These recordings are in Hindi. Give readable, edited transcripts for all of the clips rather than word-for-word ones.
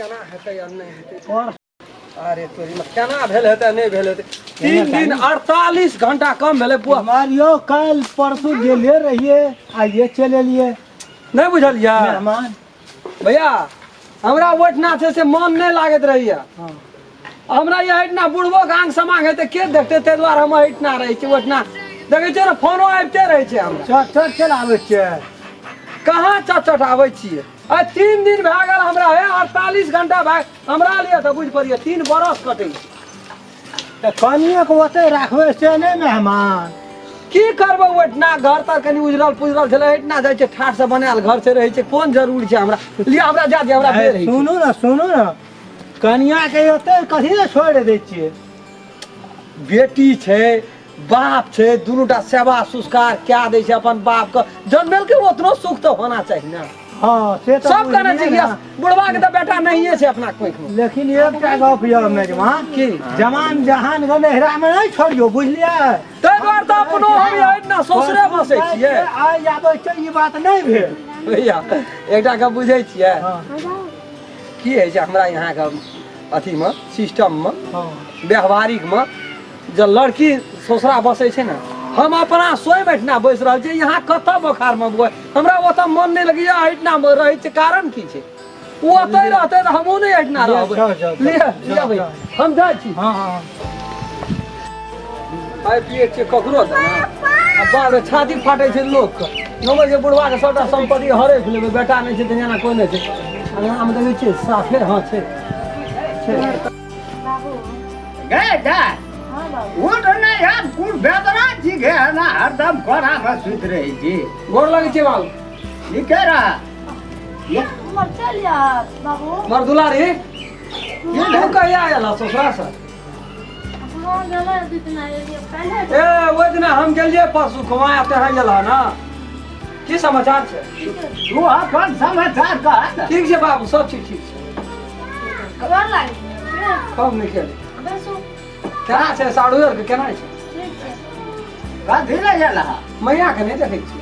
केना हेतै या नहीं हेतै और अरे तोरी में केना भेल हेतै नहीं भेल हेतै 3 दिन 48 घंटा कम भेलै बुआ मारियो कल परसों गेले रहिए आइए चले लिए नहीं बुझलिया मेहमान भैया हमरा ओठना छै से मन नहीं लागत रहिया हमरा ये हटना बुढ़बो गांग समांग हेतै के देखतै ते द्वारा हम हटना रहै छै ओठना देखै छै रे फोनो आबिते रहै छै हमरा चट चल आबै छै कहाँ चट आबै छियै आ 3 दिन भए गेल हमरा हे 48 घंटा भए हमरा लिए तऽ बुझ पड़िए 3 बरस कटै छै तऽ कनिए के ओते राखबै से नहीं मेहमान की करबै ओठना घर तर कनी उजरल पुजरल छलै हटना जाइ छै ठाठ से बनायल घर से रहै छै कोन जरूरी छै हमरा लिया हमरा जा दे हमरा बेर है सुनू ना कनिया के ओते कथी ले छोड़ दै छियै बेटी छै बाप छै दुनूटा सेवा संस्कार क्या दै छै अपन बाप के जन्मेल के उतना सुख तो होना चाहिए ना हाँ से तो सब करना चाहिए बुढ़वा के तो बेटा नहीं छै अपना कोई लेकिन एकटा गप यऽ मेजबान की जवान जहान के नहिरा में नहीं छोड़ियो बुझलिए तै बार तो अपनो हम इतना ससुरे बसै छियै आइ आबै छै ई बात नहीं भेल भैया एकटा के बुझै छियै की है छै हमरा यहाँ के अथी में सिस्टम में व्यवहारिक में जब लड़की ससुरा बसै छै ना हम अपना सोई बैठना बैस रहल छी यहाँ कत बोखार में हमरा ओतऽ मन नहीं लगैया हटना में रहै छै कारण की छै ओ ओतै रहतै तऽ हमहूँ नहीं हटना रहबै लिया भैया हम जाइ छी हाँ हाँ आइ पिए छियै ककरो तऽ ना बाल छाती फाटै छै लोकके नमर जे बुढ़वा के सबटा संपत्ति हरेक लेबै बेटा नहीं छै तऽ जेना कोई नहीं छै अंगनामे देखै छियै साफे हाँ छै गए जा उठ नहीं हम कुल बेदरा जी गए ना हरदम कोना में सुत रही जी गोर लगै छै बाबू ई कह रहा मर चल या बाबू मर दुलारी ये तू कहिया आयल ससुरा से हां गला दितना ये पहले ए ओइ दिन हम गेलिए परसू घुमाया तहाँ गेला ना की समाचार छै तू अपन समाचार कह ठीक छै बाबू सब चीज ठीक छै खबर लागी कब निकल बसो केना छै साड़ू के केना छै ठीक छै कथी ले गेला मैया के नहीं देखै छी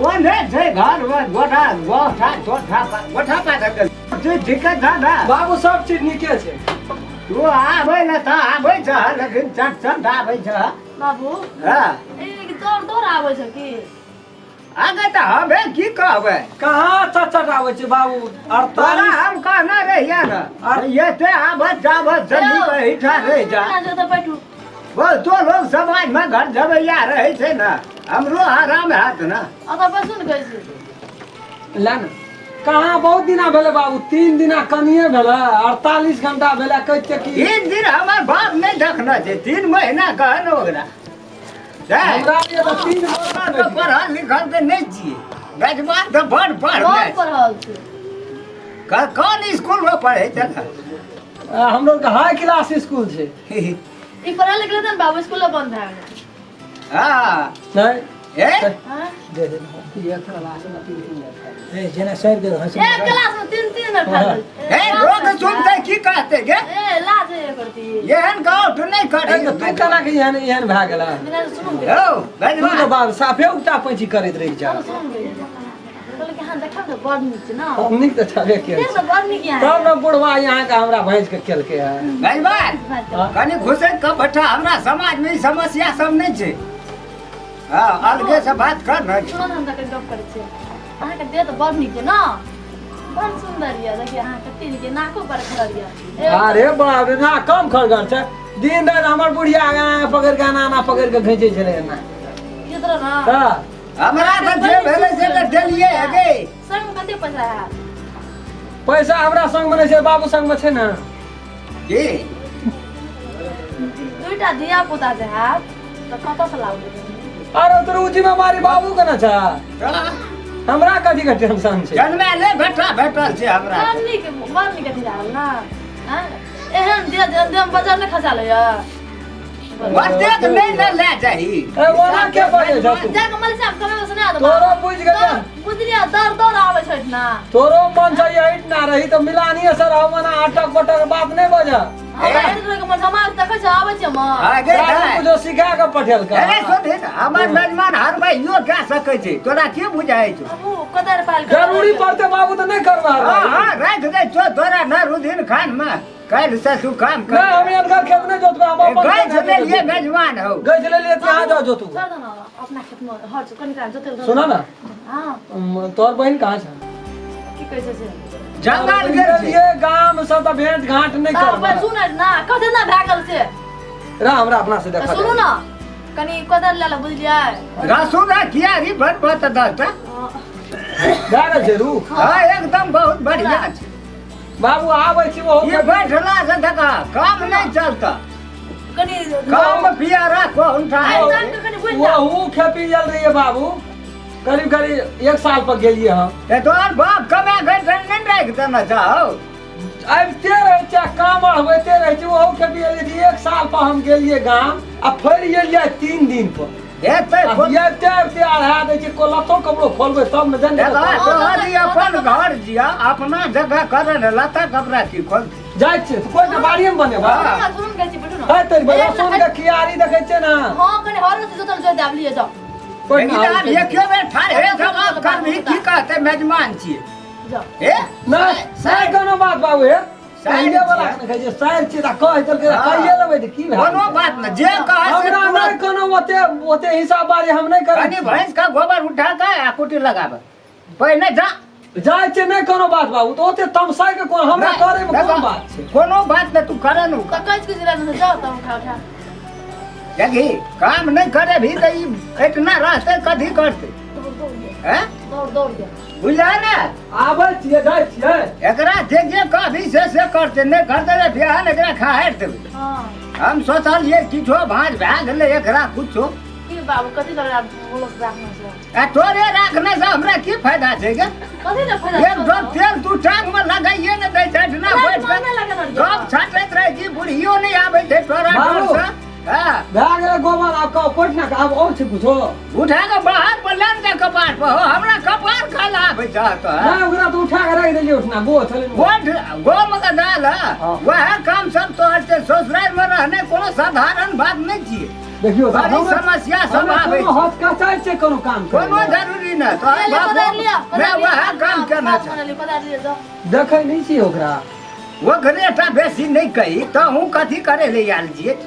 वो नहीं छै घर में गोठा पा दे तू ठीक था ना बाबू सब चीज नीके छै तू आबै न त आबै छ लेकिन चट आबै छ बाबू हां ए दौड़ आबै छ की आगे त हबे की कहबै कहाँ चट आबै छै बाबू तोरा 48 हम कहना रहिया ना ये ते आबत जाबत जल्दी बैठा रह जा जो तो बैठू बोल तो लोग समाज में घर जबैया रहे छै ना हमरो आराम हाथ ना अब बसुन कैसे ला न कहाँ बहुत दिना भेले बाबू 3 दिना कनिए भेले 48 घंटा भेले कहै की 3 दिन हमर बाप नहीं देखना छै 3 महीना कहनो ओकरा हमरा लिए तो 3 हमरा महीना तो पढ़ल लिखल त नहीं छिए गजबान तो बड़ पढ़ कौन ले पढ़ल छै कौन स्कूल में पढ़े चला हम लोग का हाई क्लास स्कूल छै ई पढ़ल लिखल त बाबू स्कूल बंद है हां नहीं ए हां दे दे ये क्लास में 3 ए जेना सर के हंस एक क्लास में 3 में पढ़ल ए लोग सुनते की कहते गे ए लाज ये करती एहन गाँव तो नहीं करे तू केना के एहन भए गेला बिना सुन हो तू तो गजबान बाबू साफे उल्टा पैंची करैत रही जा सुन बोले कि हां देखा तो बड़ नीक छै ना हम निक तो छबे के देख तो बड़ नीक यहाँ तब न बुढ़वा यहाँ का हमरा भैंस के केलके है गजबान कनी घुसे का बैठा हमरा समाज में ई समस्या सब नहीं छै हां अलगे से बात कर ना सुन हम तक गप करै छै अहाँ के देह तो बड़ नीक छै ना बड़ सुंदर ये देखिए अहाँ कते नीक नाको पर खड़ ये अरे बाप रे ना कम खरगर छै दिन रात हमर बुढ़िया गाना पकड़ के नाना पकड़ के भेजे छले ना ये तरह ना हां हमरा तो जे भेले से त देलिए है गे संग कते पैसा है पैसा हमरा संग में छै बाबू संग में छै ना की दुईटा दिया पुता जे है तो कत से लाउ अरे तोर उजी में मारी बाबू के ना छ हमरा कथी के टेंशन छै जन्मे ले भेटल छै हमरा बड़ नीक अथी रहल ना हां एहन दे बाजार में खसा ले या बच्चे नहीं न ले जाही ए ओना के बजे छ तू जाके मल से कमे सुना दो तोरो बुझ गेल बुझलिया दर आवे छै ना तोरो मन से हट ना रही तो मिलानी सर हम ना अटक बटक बात नहीं बजा अब एक तरह के मन समाज तक से आवे छै म आगे जो सिखा के पठेल का अरे सोधिन हमर मेजमान हरबैयो कह सकै छै तोरा के बुझाइ छौ अब वो कदर पाल जरूरी पड़ते बाबू तो नहीं करवा हां हां राख दे छो तोरा नरुद्दीन खान में काल से तू काम कर नहीं हम इनका खेत नहीं जोतबे हम अपन गई चले ये मेजमान हो गई चले लिए यहाँ जाओ जोतू छोड़ दो ना अपना खेत में हर जो कनिका जोते सुना ना हां तोर बहन कहाँ छे की कहै छै से जंगल गेल छै ये गांव में सब तो भेंट घाट नहीं अब करबे सुन ना कदर ना भागल से रा हमरा अपना से देखा सुनु ना कनी कदर ले बुझलियै रासू रा किया री भट भट दसटा जागा जरूर हां एकदम बहुत बढ़िया छै बाबू आबै छी वो ये बैठला से देखा काम नहीं चलता कनी काम पिया रखो उठा वो खेपी जल रही है बाबू करीब करीब 1 साल पर गेलिए हम ते तोर बाप कमा गई नहीं राख देना चाहो आबते रहे छै काम होते रहे छै वो खेपी जल 1 साल पर हम गेलिए गांव आ फड़ गेलिए 3 दिन पर देते ये ते आधा दे छै कोलथो कपड़ो खोलबे तब न जाने देखा तोहरी अपन घर जिया अपना जगह करे न लता कपड़ा की खोल जाय छै कोई न बाड़ी में बनेबा सुन के छी बैठो ना है तेरी बड़ा सुन के कियारी देखे छै ना हां कनी हर से जोतल जो दाब लिए जाओ कोई लेकिन ना आप ये क्यों बैठा है जवाब कर भी की कहते मेजमान छी जाओ ए ना साइ कोनो बात बाबू हे साइ साइए वाला ने कहै छै साइ छी ता कह चल के कहिए लेबै त की भाई कोनो बात न जे कहे से हमरा नहीं कोनो ओते हिसाब बारी हम नहीं करै कनी भैंस का गोबर उठा के आ कुटी लगाबे पहिने जा जाय छै नहीं कोनो बात बाबू तो ओते तमसाई के कोन हमरा करे में कोन बात छै कोनो बात न तू करे नु तो कह के जिला में जाओ तुम उठा जगी काम नहीं करे भी तो इतना रास्ते कथी करते हैं दौड़ गया बुझला ना आबै छियै जाय छियै एकरा जे कभी से करते नहीं करते रे बिहान एकरा खाहर देबे हां हम सोचलिए किछो भांज भए गेलै एकरा कुछो की बाबू कथि लगा बोलस राखना से आ तोरे राखने से हमरा की फायदा छै गे कथि न फायदा एक दो तेल तू टांग में लगाइए न दै छै ना बैठ के नहीं लगा सब छाटैत रहे की बुढ़ियो नहीं आबै छै तोरा बाबू। डर से हां भए गेलै गोबर आब का कोट ना आब और छै कुछो उठा के बाहर पर लान दे कपाट पर हो हमरा कपार खाला आबै चाहत नहीं ओकरा तो उठा के रख देलियै उठना गो चले गोम का दाल वह काम सब तो हटे ससुराल में रहने कोनो साधारण बात नहीं छिए देखियो बड़ी समस्या सब आबै कोनो हाथ का चाहे छै कोनो काम कोनो जरूरी न तो मैं वह काम करना चाह पदार लिया जाओ देखै नहीं छी ओकरा वो घरेटा बेसी नहीं कही तो हूँ कथी करे ले आल जिए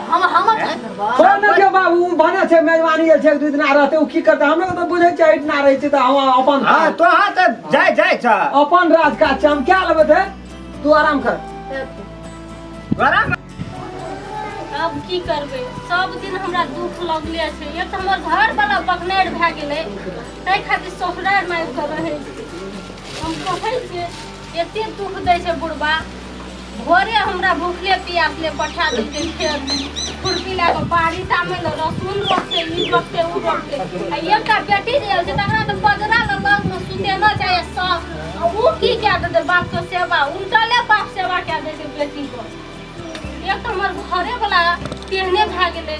हम करबा कोन के बाबू बने छै मेजबानी छै 2 दिन रहते उ की करते हमरा तो बुझै छै इतना रहै छै त हम अपन हाँ तो हाँ तो जाय छ अपन राज का हम क्या लेबे थे तू आराम कर गरम अब की करबे सब दिन हमरा दुख लगले छै एक त हमर घर वाला पकनेर भए गेलै तै खातिर ससुराल में आबि कऽ रहै छी हम कहै छियै एते दुख दै छै बुढ़बा भोरे हमरा भूखले पियासले पठा देलकै खेत खुरपी लए कऽ बाड़ी तामे ल रसून रोपते ई रोपते उ रोपते आ एकटा बेटी जे छै तकरा तऽ बजरा लग में सुतेना चाहिए सब उ की कए देतै बाप के सेवा उल्टले बाप सेवा कए देतै बेटी को एक तो हमर घरे वाला तेहने भए गेलै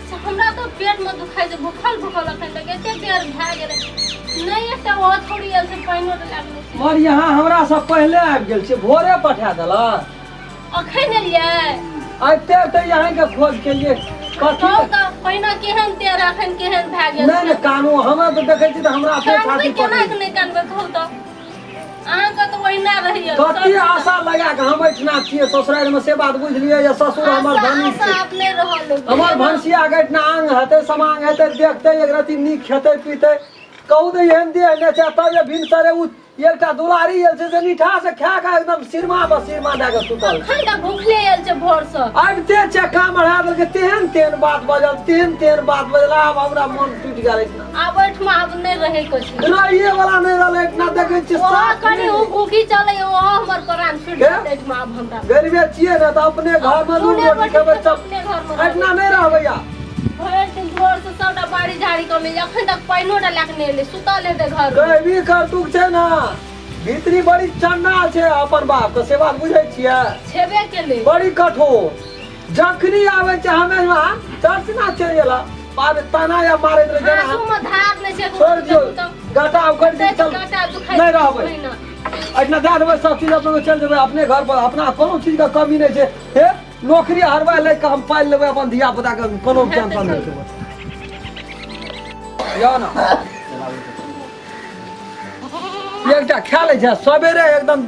से हमरा तो पेट में दुखाइ छै भूखल अखन तक एते देर भए गेलै नहीं एकटा ओ थोड़ी एल से पाइनो दे लागल और यहाँ हमरा से पहले आबि गेल छै भोरे पठा देला अखन एलियै आते त यहाँ के खोज के लिए कथी कहू तऽ पहिने केहन तेर अखन केहन भए गेल नहीं नहीं कानून हमरा तो देखै छी त हमरा अपने कानबै छाती केना पर के नहि कानबै कहू तऽ अहाँके तऽ ओहिना रहियै कथी आशा लगा के हम बैठना छियै ससुराल में से बात बुझलियै या ससुर हमर धनी छै अपने रहल हमर भंसिया गैठना आंग हेतै समांग हेतै देखतै एक रति नीक खेतै पीतै कहू तऽ एहन देह नहि छै तब जे भिनसरे उ एकटा दुलारी एल छै से नीठा से खा के एकदम सिरमा दए के सुतल अखन तऽ भूखले आयल छै भोर से आबिते छै काम बढ़ा देलकै तेहन बात बजल तेहन बात बजल आब हमरा मन टूटि गेल इतना आब ओहिठमा आब नहि रहै को छै ना ये वाला नहीं रहले इतना देखै छी ओहा साथ कनी उ भूखी चलै ओहा हमर प्राण छुटि के? जेतै एहिठमा आब हमरा गरीबे छियै ने तऽ अपने घर में दूर सुने रोटी खेबै सब अपने घर इतना नहीं रहबै या भरि दिन भोर से सबटा बाड़ी झाड़ी कमे अखन तक पाइनो डाला के नहि एलै सुतल हेतै घर में गरीबी करतुक छै ना भीतरी बड़ी चंडाल छै अपन बाप के से बात बुझै छियै छेबे केलै बड़ी कठोर जखनी आवे छै हमे वहां चर्चना चल गेला बाद तना या मारे रे जना आंसू में धार नहि छै छोड़ दियो गाटा उखड़ दे चल गाटा दुखाइ नहीं रहबै इतना दे देबै सब चीज अपने चल जेबै अपने घर पर अपना कोनो चीज का कमी नहीं छै हे नौकरी हरवा ले के हम पाल लेबै अपन धिया पुता के कोनो टेंशन नहीं छै या ना एकटा खा लै छै सबेरे एकदम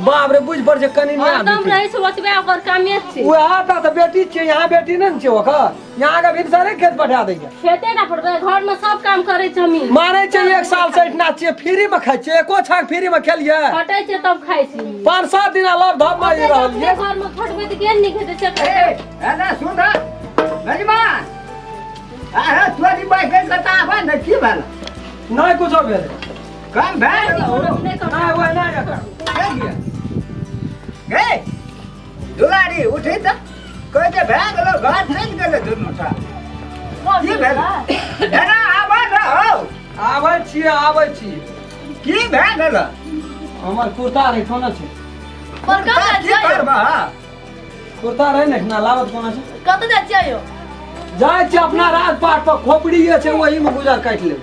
बाप रे बुझ पड़ छै कनी नहीं एकदम रही से ओतबे ओकर कामे छै वो आता तो बेटी छै यहाँ बेटी नहीं छै ओकर यहाँ के भिनसरे खेत पठा दै छै खेते ना पड़बे घर में सब काम करे जमीन मारे छै 1 साल से इतना छै फ्री में खाइ छै एको छाक फ्री में खेलिए खटे छै तब खाइ छी 5-7 दिन लव धप मारि रहल ये घर में खटबे त के नहीं खेते छै ना सुन नजमान अरे तोरी बाई के कता आबा न की भेल नहीं कुछो भेल कम भेल नहीं वो नहीं जाकर गे दुलारी उठी त कहै छै भए गेलो घर चलि गेलै दुनू टा की भेल एना आबा न हो आबै छी की भए गेल हमर कुर्ता रे कोना छै पर कत की जाइयो करबा कुर्ता रे ने ना लावत कोना छै कत जाइयो जाय छी अपना राजपाट पर खोपड़ी छै वही में गुजर काट ले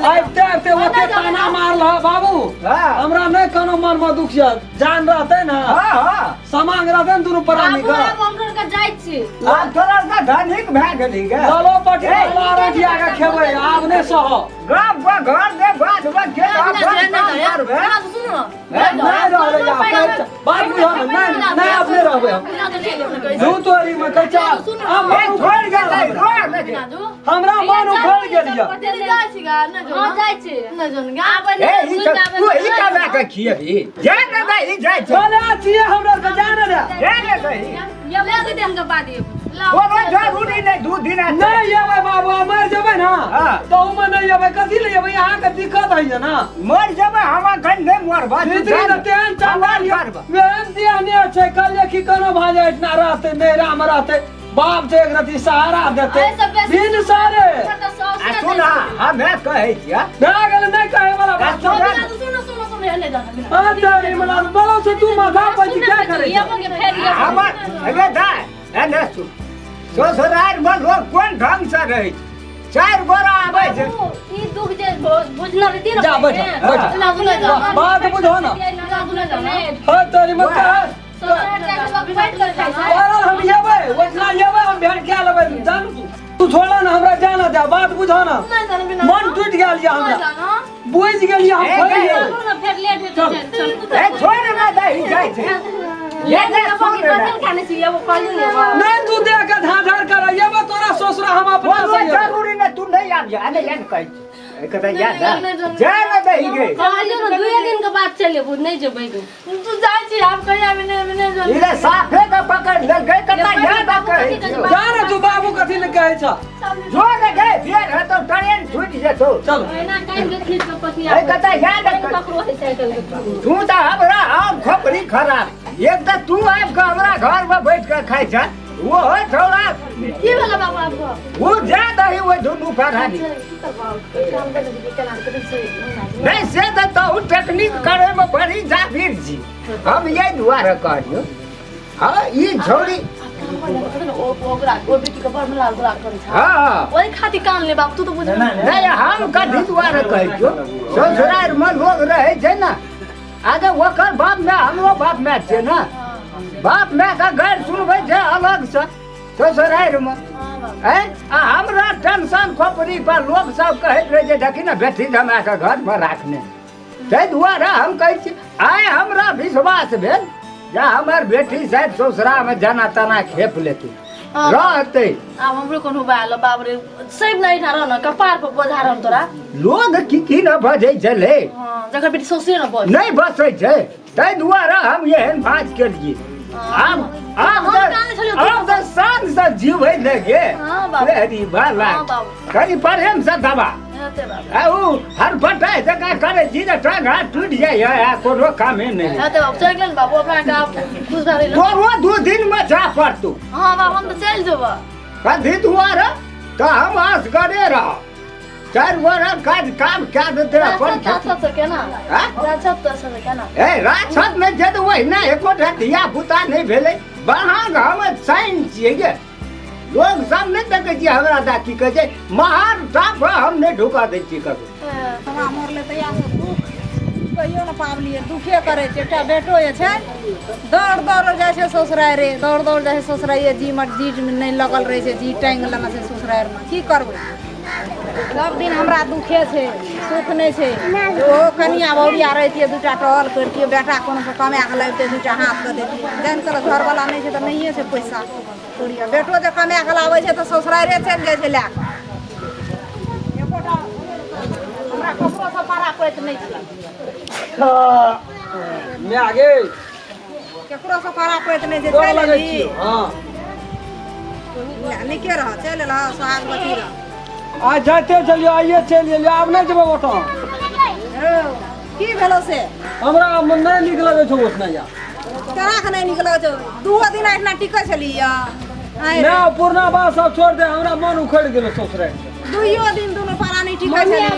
आइते ओते ताना मारल ह बाबू हां हमरा नहीं कोनो मन में दुख छै जान रहते ना हां समांग रहते न दुनू प्राणी बाबू का अब हम के जाय छी आ तोरा का धनिक भए गेली गे चलो पटी लारा जिया के खेबै आब ने सह गाम पर घर दे बात बा के अपन करबे नहीं रहले जा बात बुझो नहीं अपने रहबै हम दू तोरी में कच्चा हम छोड़ गेलै हमरा मन उखड़ गेल या हां जाय छी आब ए ई तू ई का ला के खियबी जान न दे ई जाय छै बोले छिए हमरा के जान रे जान न दे ये ले के हम के बाद कोनो जरूरी नहीं 2 दिन आ नहीं येबै बाबू मर जेबै ना हां तो में नहीं येबै कथि ले येबै यहां के दिक्कत है ना मर जब हम कन नहीं मरबा इतनी न तेन चंगाल वेन दिया ने छै कल की कोनो भाजे इतना रहते मेरा में रहते बाप से एक रति सहारा देते दिन सारे आ सुना हमें कहै छियै ना गेल नहीं कहे वाला बात सुनो हेले जाना तेरी मला बोलो से तू माथा पर क्या करे ये के फेर ये हम अबे दाय ए न सुन ससुराल में लोग कोन ढंग से रहै छै 4 गोरा आबै छै ई दुख जे बुझना रहती ना जा बैठ बात बुझो ना हां तेरी मत हम येबै ओतना येबै हम भेंट क्या लेबै जान तू छोड़ा ना हमरा जाना दे बात बुझो ना मन टूट गेल या हमरा बुझ गेल या हम फेर लेट चल ए छोड़ ना दे ई जाय छै ये ने सुन खाने से ये वो कॉल नहीं नहीं तू दे के धाधर कर येबै तोरा ससुरा हम अपना से जरूरी नहीं तू नहीं आ जा अरे याद कहै कता याद जान न दे ई गे कहलियो ना 2 दिन के बाद चले बुझ नहीं जेबै तू जाय छी आप कहिया में नहीं इले साफे का पकड़ ले गए कता याद कहै जान तू बाबू कथि ले कहै छ जो ने गए फिर है तो ट्रेन छूट जेतो चल एना टाइम के खींच के पतिया ए कता याद पकड़ो है साइकिल तू तो हमरा आम खोपड़ी खराब एक तो तू आब के हमरा घर में बैठ के खाइ छ वो है थोड़ा की भेला बाबू आपको वो ज्यादा ही वो दुनू कहानी नहीं से तो टेक्निक करे में बड़ी जाफिर जी हम ये दुआरे कहियो हां ई छोड़ी ओकरा ओ बेटी के बर में लाल गुलाब करे छ हां ओई खाती कान ले बाबू तू तो बुझ नहीं हम कथी दुआरे कहियो ससुराल में लोग रहे छै ना आगे ओकर बाप में हमरो बाप में छै ना बाप में का गैर सुनबै छै अलग से ससुराल में हैं आ हमरा टेंशन खोपड़ी पर लोग सब कहैत रहे जे देखी ना बेटी जमा के घर में राखने ताहि दुआरे हम कहै छी आइ हमरा विश्वास भेल जे हमर बेटी शायद ससुरा में जना तना खेप लेतै रहतै अब हमरो कोन बाल बाप रे सब नहीं ठा रहन कपार पर बोझारन तोरा लोग की न बजै छलै हां जकर बेटी सोसे न बस नहीं बसै छै ताहि दुआरे हम एहन बात केलिए हम शान से जीवै लगे अरे बाला कनी प्रेम से दबा आउ हर पटाई जगह करे जी ने टांग हाथ टूट जाए है कोनो कामे नहीं हाते बाबू चल गेल बाबू अपना का खुश रहे तो वो 2 दिन में जा पड़तू हां बाबू हम तो चल जेबा कभी दुआरे तो हम आस करे रह 4 गोरा काज काम क्या देते अपन राक्षस से केना राक्षस से केना ए राक्षस में जद वही ना एको धिया पुता नहीं भेले बहां हम साइन छिए गे लोग सब नहीं देखे छी हमरा दा की कहे छै महान टाप हम नहीं ढुका दे छी कभी हमरा मरले तैयार कहियो न पावलिए दुखे करे छै एकटा बेटो ये छै दौड़ दौड़ जाइ छै ससुरार रे दौड़ दौड़ जाइ छै ससुरार जी मर जी नहीं लगल रहे छै जी टांग लेना छै ससुरार में की करबै सब दिन हमरा दुखे छै सुख नहीं छै ओ कनिया बौरिया रहितियै दूटा टहल करतियै बेटा कोनो से कमा के लाबिते दूटा हाथ के देतियै जान कर घर वाला नहीं छै त नहिए छै पैसा तोरिया बेटो जे कमा के लाबै छै त ससुरारे चलि जाइ छै ला एकोटा हमरा ककरो से पारा पैत नहीं छै मैं आगे केकरो से पारा पैत नहीं छै तो चल लगे ली छी हां नहीं के रह चल रह सागवती रह आ जाते चलियो आइए चलिए आब नहीं जेबो ओतो की भेलो से हमरा नहीं नीक लगे छौ ओतना या तोरा के नहीं निकलो छौ दू दिन इतना टिकै छलिया मैं पुरना बात सब छोड़ दे हमरा मन उखड़ गेलो ससुराल दुइयो दिन दुनो पारा नहीं टिकै छलिया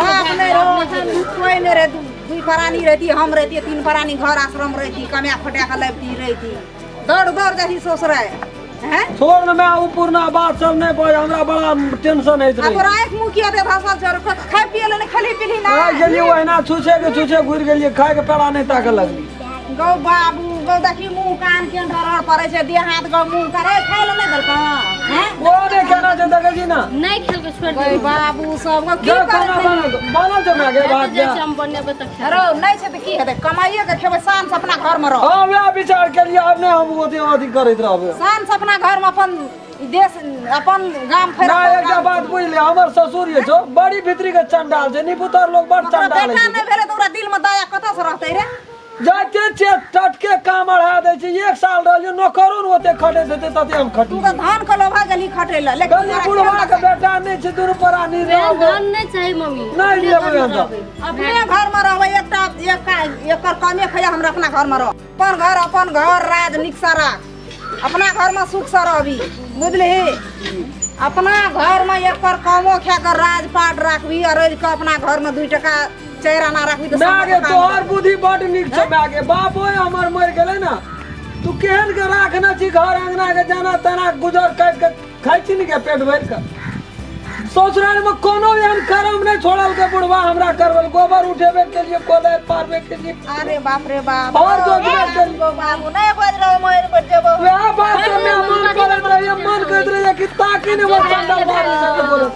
बाप नहीं रहो कोई नहीं रहे दुई परानी रहती हम रहती तीन परानी घर आश्रम रहती कमा फटा के लबती रहती दौड़ दौड़ जाती ससुराल हैं छोड़ मैं वो पुरना बात सब नहीं बोल हमरा बड़ा टेंशन है अब राख मुखिया दे फसल छोड़ खाई पिए ले खली पिली ना आ गेलिए ओहिना छुछे घुर गेलिए खाए के पेड़ा नहीं ताके लगली गौ बाबू गौ देखी मुंह कान के डर पड़े छै देह हाथ गौ मुंह करे खाई ले नहीं दलका हैं वो ने कहना छै देखे जी ना नहीं खेल के छोड़ गौ दे बाबू सब की जो खाना करे बना जो मैं के बात जा हम बनेबे त अरे नहीं छै त की हेतै कमाइए के खेबै शान से अपना घर में रह हां मैं विचार के लिए अब नहीं हम ओते अथी करैत रहबे शान से अपना घर में अपन देश अपन गांव फेर ना एकटा बात बुझ ले हमर ससुर ये छो बड़ी भितरी के चंडाल छै निपुतर लोग बड़ चंडाल बेटा है नहीं भेले त ओकरा दिल में दया कत से रहतै रे जाते टटके काम अढ़ा दे छै एक साल रहलियो नौकरो न ओते खटे देते तते हम खटी तू त धान के लोभा गली खटै ल लेकिन गली बुढ़वा के बेटा नहीं छै दुनु परानी रहब धान नहीं चाहिए मम्मी नहीं लेबै हम अपने घर में रहबै एकटा एकर कमे खैया हमरा अपना घर में रह अपन घर राज निकसा राख अपना घर में सुख से रहबी बुझली अपना घर में एकर कमो खा कर राजपाट राखबी और के अपना घर में 2 टका चेहरा ना राखबी त मागे तोहर बुद्धि बड नीक छै मागे बाप ओए हमर मर गेलै ना तू केहन के राखना छी घर अंगना के जाना तना गुजर काट के खाइ छी ने के पेट भर के ससुराल में कोनो एहन कर्म नहीं छोड़ल के बुढ़वा हमरा करवल गोबर उठेबे के लिए कोदार पारबे के लिए अरे बाप रे बाप और जोजना के लिए बाबू नहीं बज रहो मोर पर जब वह बात से मैं मन करत रहिए मन कहत रहिए कि ताकि ने वो चंडल मार सके बोलो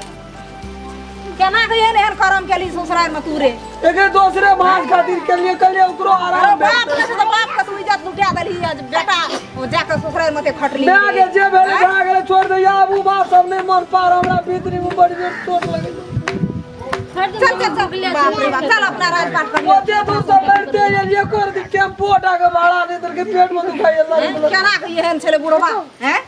केना के एहन कर्म के लिए ससुराल में तू रे एक दूसरे मांस खातिर के लिए कहिए ओकरो अरे आराम बाप ने तो बाप का तू इज्जत लुटा दली आज बेटा वो जाकर ससुराल में ते खटली मैं आगे जे भेले भागले छोड़ दे या अबू बाप सब ने मन पार हमरा भीतरी में बड़ी जोर चोट लगे चल बाप रे बाप चल अपना राजपाट कर ओते तू सब लड़ते ये कर दी टेम्पो उठा के भाड़ा नहीं तर के पेट में दुखाई अल्लाह केना के एहन छले बुढ़वा हैं